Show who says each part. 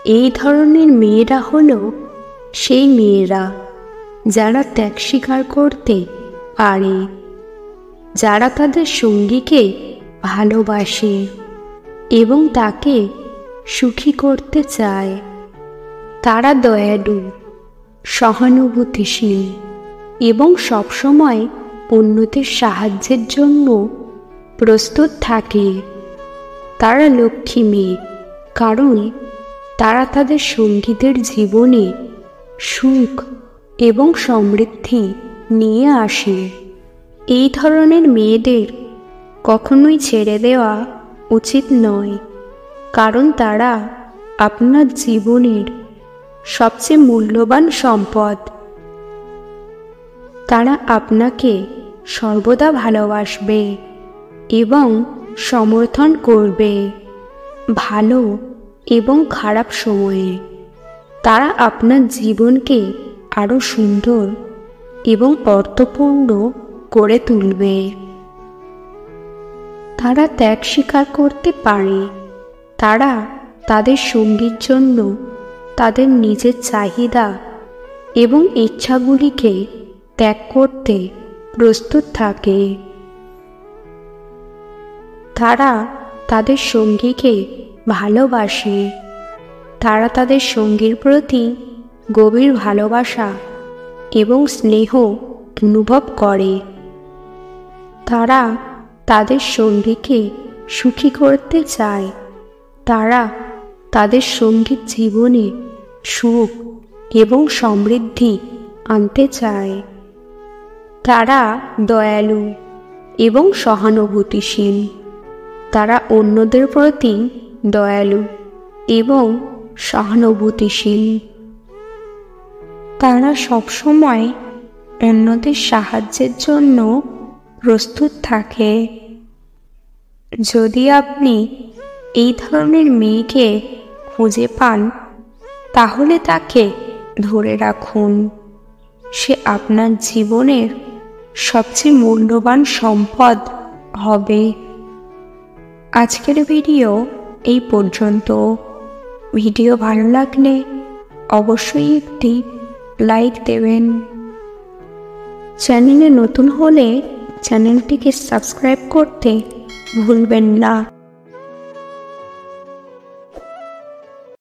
Speaker 1: এই ধরনের মেয়েরা হলো সেই মেয়েরা যারা ত্যাগ স্বীকার করতে পারে, যারা তাদের সঙ্গীকে ভালোবাসে এবং তাকে সুখী করতে চায়। তারা দয়ালু, সহানুভূতিশীল এবং সবসময় অন্যদের সাহায্যের জন্য প্রস্তুত থাকে। তারা লক্ষ্মী মেয়ে, কারণ তারা তাদের সঙ্গীদের জীবনে সুখ এবং সমৃদ্ধি নিয়ে আসে। এই ধরনের মেয়েদের কখনোই ছেড়ে দেওয়া উচিত নয়, কারণ তারা আপনার জীবনের সবচেয়ে মূল্যবান সম্পদ। তারা আপনাকে সর্বদা ভালোবাসবে এবং সমর্থন করবে, ভালো এবং খারাপ সময়ে। তারা আপনার জীবনকে আরও সুন্দর এবং অর্থপূর্ণ করে তুলবে। তারা ত্যাগ স্বীকার করতে পারে। তারা তাদের সঙ্গীর জন্য তাদের নিজের চাহিদা এবং ইচ্ছাগুলিকে ত্যাগ করতে প্রস্তুত থাকে। তারা তাদের সঙ্গীকে ভালোবাসে। তারা তাদের সঙ্গীর প্রতি গভীর ভালোবাসা এবং স্নেহ অনুভব করে। তারা তাদের সঙ্গীকে সুখী করতে চায়। তারা তাদের সঙ্গীর জীবনে সুখ এবং সমৃদ্ধি আনতে চায়। তারা দয়ালু এবং সহানুভূতিশীল। তারা অন্যদের প্রতি দয়ালু এবং সহানুভূতিশীল। তারা সবসময় অন্যদের সাহায্যের জন্য প্রস্তুত থাকে। যদি আপনি এই ধরনের মেয়েকে খুঁজে পান, তাহলে তাকে ধরে রাখুন। সে আপনার জীবনের সবচেয়ে মূল্যবান সম্পদ হবে। আজকের ভিডিও এই পর্যন্ত। ভিডিও ভালো লাগলে অবশ্যই একটি লাইক দেবেন। চ্যানেলে নতুন হলে চ্যানেলটিকে সাবস্ক্রাইব করতে ভুলবেন না।